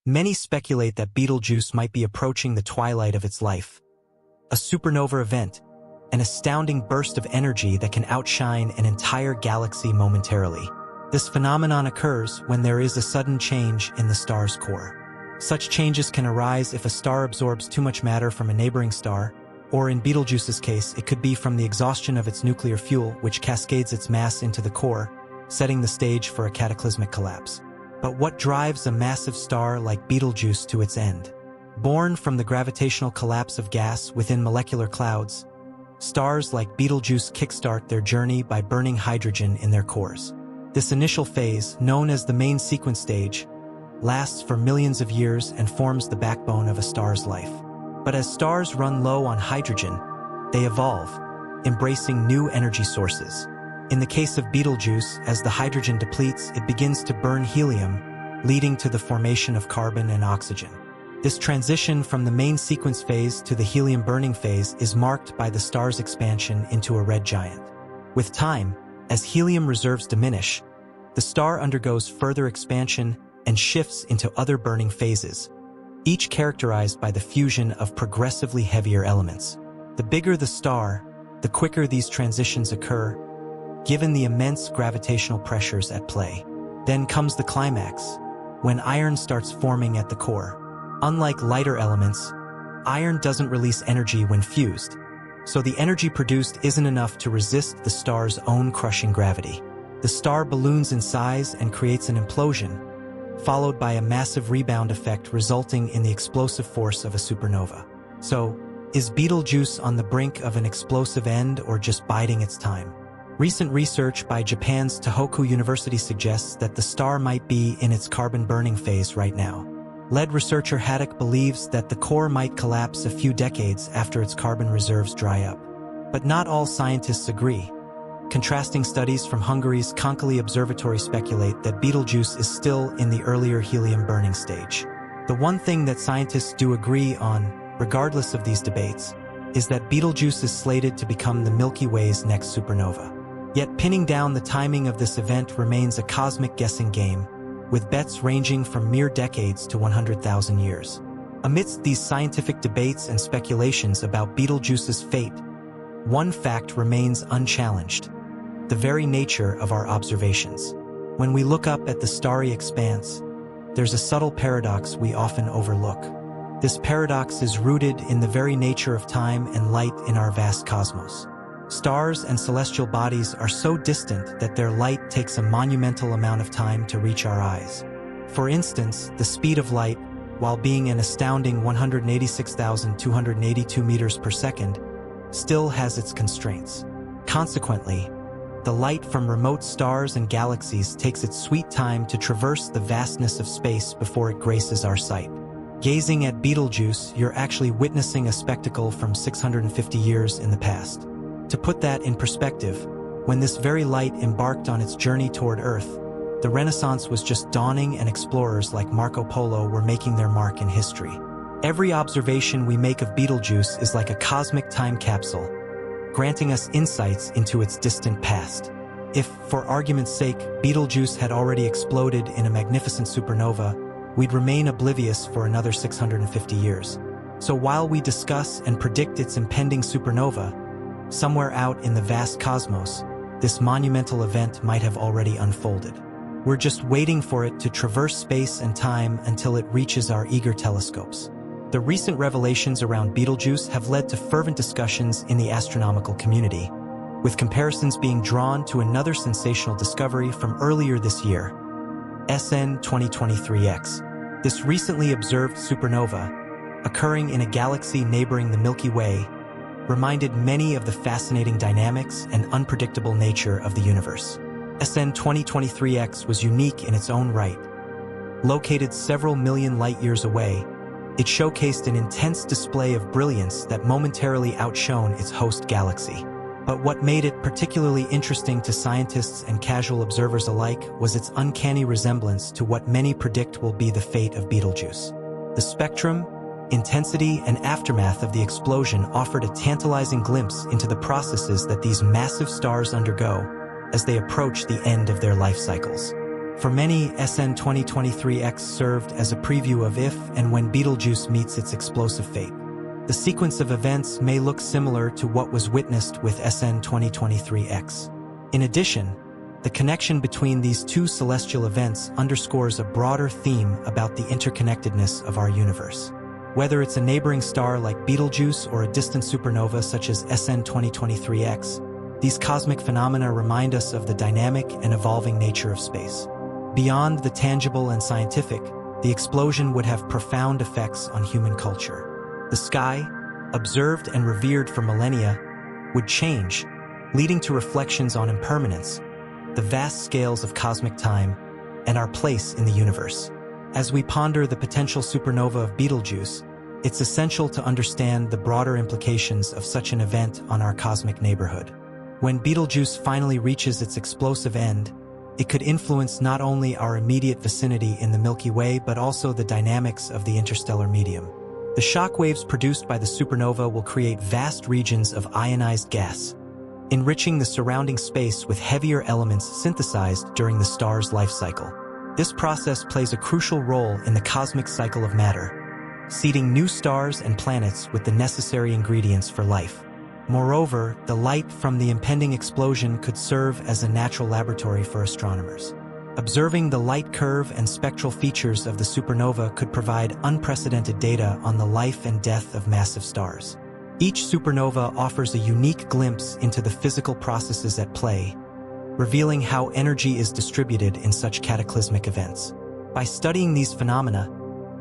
Many speculate that Betelgeuse might be approaching the twilight of its life. A supernova event, an astounding burst of energy that can outshine an entire galaxy momentarily. This phenomenon occurs when there is a sudden change in the star's core. Such changes can arise if a star absorbs too much matter from a neighboring star, or in Betelgeuse's case, it could be from the exhaustion of its nuclear fuel, which cascades its mass into the core, setting the stage for a cataclysmic collapse. But what drives a massive star like Betelgeuse to its end? Born from the gravitational collapse of gas within molecular clouds, stars like Betelgeuse kickstart their journey by burning hydrogen in their cores. This initial phase, known as the main sequence stage, lasts for millions of years and forms the backbone of a star's life. But as stars run low on hydrogen, they evolve, embracing new energy sources. In the case of Betelgeuse, as the hydrogen depletes, it begins to burn helium, leading to the formation of carbon and oxygen. This transition from the main sequence phase to the helium-burning phase is marked by the star's expansion into a red giant. With time, as helium reserves diminish, the star undergoes further expansion and shifts into other burning phases, each characterized by the fusion of progressively heavier elements. The bigger the star, the quicker these transitions occur, given the immense gravitational pressures at play. Then comes the climax, when iron starts forming at the core. Unlike lighter elements, iron doesn't release energy when fused, so the energy produced isn't enough to resist the star's own crushing gravity. The star balloons in size and creates an implosion, followed by a massive rebound effect resulting in the explosive force of a supernova. So, is Betelgeuse on the brink of an explosive end or just biding its time? Recent research by Japan's Tohoku University suggests that the star might be in its carbon-burning phase right now. Lead researcher Haddock believes that the core might collapse a few decades after its carbon reserves dry up. But not all scientists agree. Contrasting studies from Hungary's Konkoly Observatory speculate that Betelgeuse is still in the earlier helium-burning stage. The one thing that scientists do agree on, regardless of these debates, is that Betelgeuse is slated to become the Milky Way's next supernova. Yet pinning down the timing of this event remains a cosmic guessing game, with bets ranging from mere decades to 100,000 years. Amidst these scientific debates and speculations about Betelgeuse's fate, one fact remains unchallenged: the very nature of our observations. When we look up at the starry expanse, there's a subtle paradox we often overlook. This paradox is rooted in the very nature of time and light in our vast cosmos. Stars and celestial bodies are so distant that their light takes a monumental amount of time to reach our eyes. For instance, the speed of light, while being an astounding 186,282 meters per second, still has its constraints. Consequently, the light from remote stars and galaxies takes its sweet time to traverse the vastness of space before it graces our sight. Gazing at Betelgeuse, you're actually witnessing a spectacle from 650 years in the past. To put that in perspective, when this very light embarked on its journey toward Earth, the Renaissance was just dawning and explorers like Marco Polo were making their mark in history. Every observation we make of Betelgeuse is like a cosmic time capsule, granting us insights into its distant past. If, for argument's sake, Betelgeuse had already exploded in a magnificent supernova, we'd remain oblivious for another 650 years. So while we discuss and predict its impending supernova, somewhere out in the vast cosmos, this monumental event might have already unfolded. We're just waiting for it to traverse space and time until it reaches our eager telescopes. The recent revelations around Betelgeuse have led to fervent discussions in the astronomical community, with comparisons being drawn to another sensational discovery from earlier this year, SN 2023X. This recently observed supernova, occurring in a galaxy neighboring the Milky Way, reminded many of the fascinating dynamics and unpredictable nature of the universe. SN 2023X was unique in its own right. Located several million light-years away, it showcased an intense display of brilliance that momentarily outshone its host galaxy. But what made it particularly interesting to scientists and casual observers alike was its uncanny resemblance to what many predict will be the fate of Betelgeuse. The spectrum, intensity, and aftermath of the explosion offered a tantalizing glimpse into the processes that these massive stars undergo as they approach the end of their life cycles. For many, SN 2023X served as a preview of if and when Betelgeuse meets its explosive fate. The sequence of events may look similar to what was witnessed with SN 2023X. In addition, the connection between these two celestial events underscores a broader theme about the interconnectedness of our universe. Whether it's a neighboring star like Betelgeuse or a distant supernova such as SN 2023X, these cosmic phenomena remind us of the dynamic and evolving nature of space. Beyond the tangible and scientific, the explosion would have profound effects on human culture. The sky, observed and revered for millennia, would change, leading to reflections on impermanence, the vast scales of cosmic time, and our place in the universe. As we ponder the potential supernova of Betelgeuse, it's essential to understand the broader implications of such an event on our cosmic neighborhood. When Betelgeuse finally reaches its explosive end, it could influence not only our immediate vicinity in the Milky Way but also the dynamics of the interstellar medium. The shockwaves produced by the supernova will create vast regions of ionized gas, enriching the surrounding space with heavier elements synthesized during the star's life cycle. This process plays a crucial role in the cosmic cycle of matter, seeding new stars and planets with the necessary ingredients for life. Moreover, the light from the impending explosion could serve as a natural laboratory for astronomers. Observing the light curve and spectral features of the supernova could provide unprecedented data on the life and death of massive stars. Each supernova offers a unique glimpse into the physical processes at play, revealing how energy is distributed in such cataclysmic events. By studying these phenomena,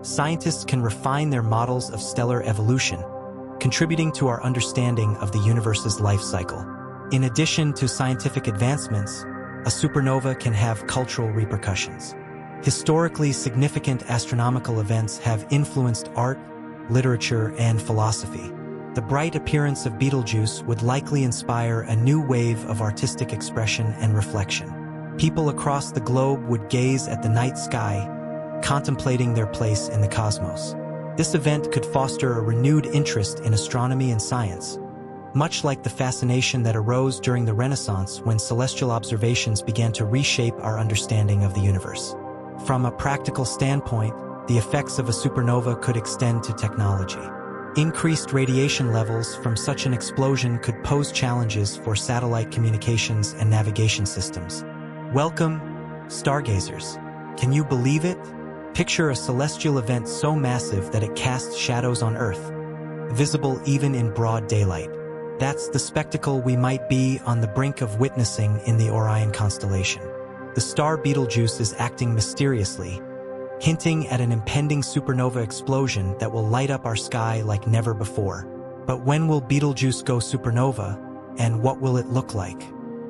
scientists can refine their models of stellar evolution, contributing to our understanding of the universe's life cycle. In addition to scientific advancements, a supernova can have cultural repercussions. Historically significant astronomical events have influenced art, literature, and philosophy. The bright appearance of Betelgeuse would likely inspire a new wave of artistic expression and reflection. People across the globe would gaze at the night sky, contemplating their place in the cosmos. This event could foster a renewed interest in astronomy and science, much like the fascination that arose during the Renaissance when celestial observations began to reshape our understanding of the universe. From a practical standpoint, the effects of a supernova could extend to technology. Increased radiation levels from such an explosion could pose challenges for satellite communications and navigation systems. Welcome, stargazers. Can you believe it? Picture a celestial event so massive that it casts shadows on Earth, visible even in broad daylight. That's the spectacle we might be on the brink of witnessing in the Orion constellation. The star Betelgeuse is acting mysteriously, hinting at an impending supernova explosion that will light up our sky like never before. But when will Betelgeuse go supernova, and what will it look like?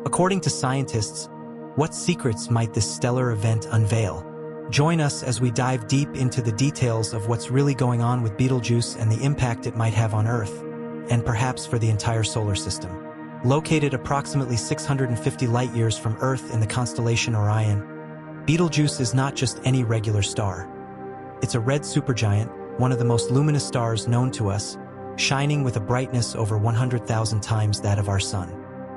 According to scientists, what secrets might this stellar event unveil? Join us as we dive deep into the details of what's really going on with Betelgeuse and the impact it might have on Earth, and perhaps for the entire solar system. Located approximately 650 light-years from Earth in the constellation Orion, Betelgeuse is not just any regular star. It's a red supergiant, one of the most luminous stars known to us, shining with a brightness over 100,000 times that of our Sun.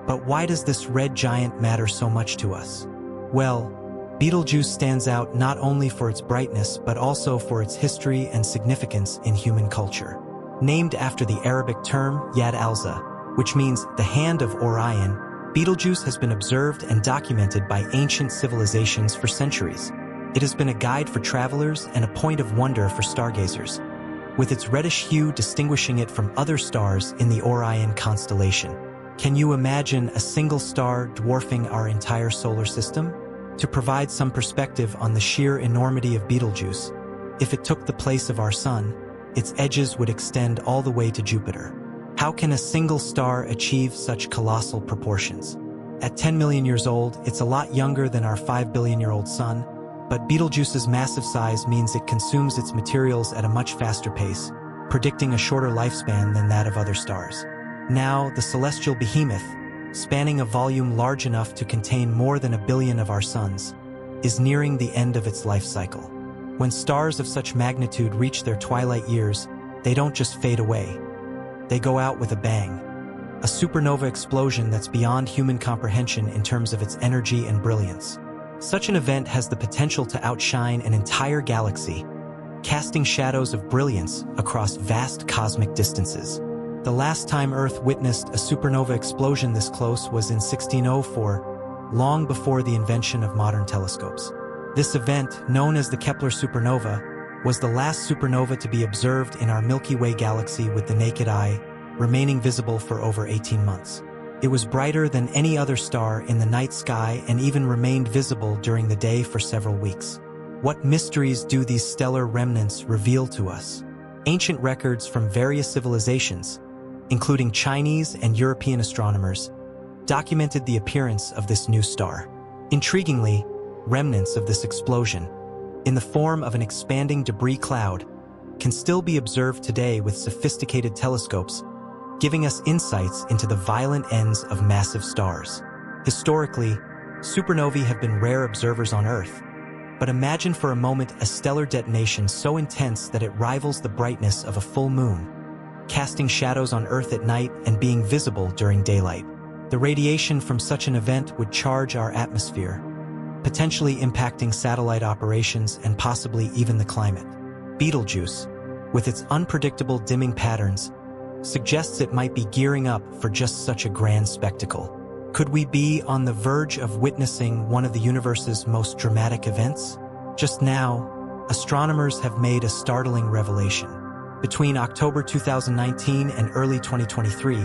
But why does this red giant matter so much to us? Well, Betelgeuse stands out not only for its brightness but also for its history and significance in human culture. Named after the Arabic term Yad al-Za, which means the hand of Orion, Betelgeuse has been observed and documented by ancient civilizations for centuries. It has been a guide for travelers and a point of wonder for stargazers, with its reddish hue distinguishing it from other stars in the Orion constellation. Can you imagine a single star dwarfing our entire solar system? To provide some perspective on the sheer enormity of Betelgeuse, if it took the place of our Sun, its edges would extend all the way to Jupiter. How can a single star achieve such colossal proportions? At 10 million years old, it's a lot younger than our 5 billion-year-old Sun, but Betelgeuse's massive size means it consumes its materials at a much faster pace, predicting a shorter lifespan than that of other stars. Now, the celestial behemoth, spanning a volume large enough to contain more than 1 billion of our suns, is nearing the end of its life cycle. When stars of such magnitude reach their twilight years, they don't just fade away. They go out with a bang. A supernova explosion that's beyond human comprehension in terms of its energy and brilliance. Such an event has the potential to outshine an entire galaxy, casting shadows of brilliance across vast cosmic distances. The last time Earth witnessed a supernova explosion this close was in 1604, long before the invention of modern telescopes. This event, known as the Kepler supernova, was the last supernova to be observed in our Milky Way galaxy with the naked eye, remaining visible for over 18 months. It was brighter than any other star in the night sky and even remained visible during the day for several weeks. What mysteries do these stellar remnants reveal to us? Ancient records from various civilizations, including Chinese and European astronomers, documented the appearance of this new star. Intriguingly, remnants of this explosion, in the form of an expanding debris cloud, can still be observed today with sophisticated telescopes, giving us insights into the violent ends of massive stars. Historically, supernovae have been rare observers on Earth, but imagine for a moment a stellar detonation so intense that it rivals the brightness of a full moon, casting shadows on Earth at night and being visible during daylight. The radiation from such an event would charge our atmosphere, potentially impacting satellite operations and possibly even the climate. Betelgeuse, with its unpredictable dimming patterns, suggests it might be gearing up for just such a grand spectacle. Could we be on the verge of witnessing one of the universe's most dramatic events? Just now, astronomers have made a startling revelation. Between October 2019 and early 2023,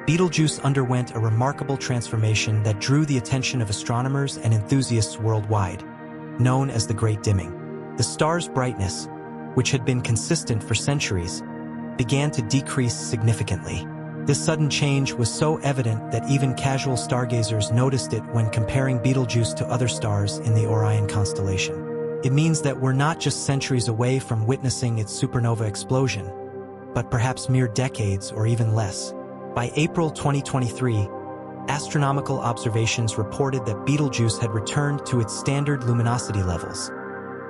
Betelgeuse underwent a remarkable transformation that drew the attention of astronomers and enthusiasts worldwide, known as the Great Dimming. The star's brightness, which had been consistent for centuries, began to decrease significantly. This sudden change was so evident that even casual stargazers noticed it when comparing Betelgeuse to other stars in the Orion constellation. It means that we're not just centuries away from witnessing its supernova explosion, but perhaps mere decades or even less. By April 2023, astronomical observations reported that Betelgeuse had returned to its standard luminosity levels,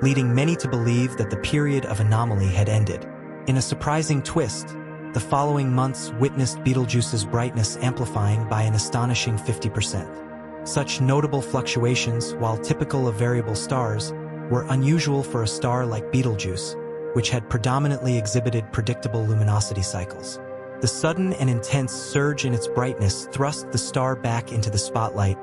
leading many to believe that the period of anomaly had ended. In a surprising twist, the following months witnessed Betelgeuse's brightness amplifying by an astonishing 50%. Such notable fluctuations, while typical of variable stars, were unusual for a star like Betelgeuse, which had predominantly exhibited predictable luminosity cycles. The sudden and intense surge in its brightness thrust the star back into the spotlight,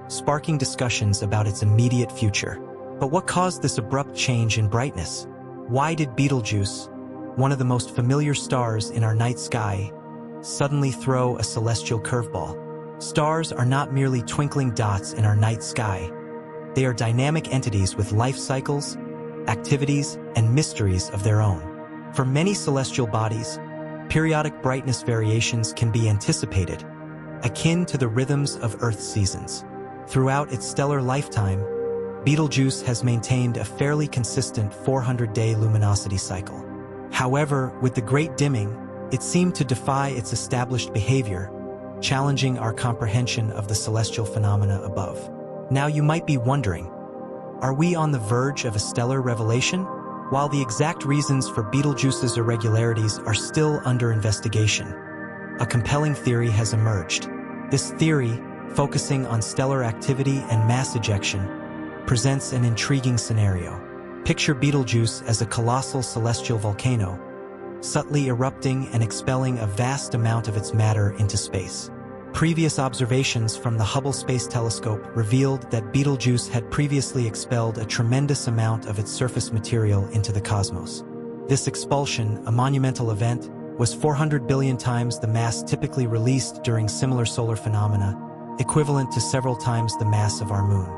sparking discussions about its immediate future. But what caused this abrupt change in brightness? Why did Betelgeuse, one of the most familiar stars in our night sky, suddenly throw a celestial curveball? Stars are not merely twinkling dots in our night sky. They are dynamic entities with life cycles, activities, and mysteries of their own. For many celestial bodies, periodic brightness variations can be anticipated, akin to the rhythms of Earth's seasons. Throughout its stellar lifetime, Betelgeuse has maintained a fairly consistent 400-day luminosity cycle. However, with the Great Dimming, it seemed to defy its established behavior, challenging our comprehension of the celestial phenomena above. Now you might be wondering, are we on the verge of a stellar revelation? While the exact reasons for Betelgeuse's irregularities are still under investigation, a compelling theory has emerged. This theory, focusing on stellar activity and mass ejection, presents an intriguing scenario. Picture Betelgeuse as a colossal celestial volcano, subtly erupting and expelling a vast amount of its matter into space. Previous observations from the Hubble Space Telescope revealed that Betelgeuse had previously expelled a tremendous amount of its surface material into the cosmos. This expulsion, a monumental event, was 400 billion times the mass typically released during similar solar phenomena, equivalent to several times the mass of our moon.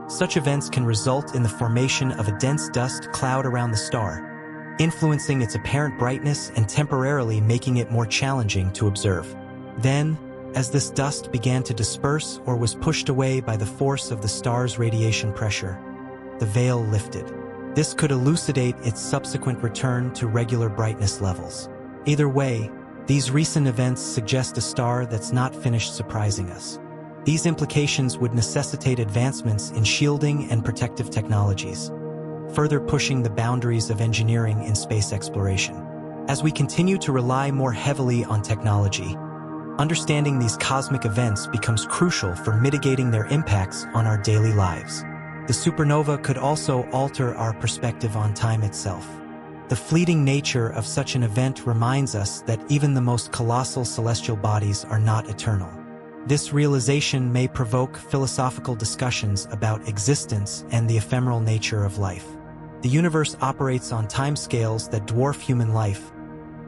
Such events can result in the formation of a dense dust cloud around the star, influencing its apparent brightness and temporarily making it more challenging to observe. Then, as this dust began to disperse or was pushed away by the force of the star's radiation pressure, the veil lifted. This could elucidate its subsequent return to regular brightness levels. Either way, these recent events suggest a star that's not finished surprising us. These implications would necessitate advancements in shielding and protective technologies, further pushing the boundaries of engineering in space exploration. As we continue to rely more heavily on technology, understanding these cosmic events becomes crucial for mitigating their impacts on our daily lives. The supernova could also alter our perspective on time itself. The fleeting nature of such an event reminds us that even the most colossal celestial bodies are not eternal. This realization may provoke philosophical discussions about existence and the ephemeral nature of life. The universe operates on timescales that dwarf human life,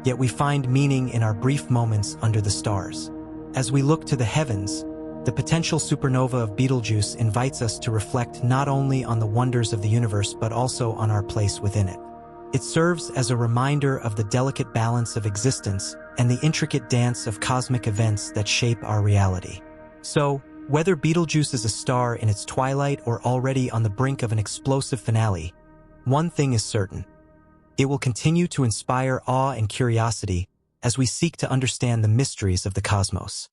yet we find meaning in our brief moments under the stars. As we look to the heavens, the potential supernova of Betelgeuse invites us to reflect not only on the wonders of the universe but also on our place within it. It serves as a reminder of the delicate balance of existence and the intricate dance of cosmic events that shape our reality. So, whether Betelgeuse is a star in its twilight or already on the brink of an explosive finale, one thing is certain. It will continue to inspire awe and curiosity as we seek to understand the mysteries of the cosmos.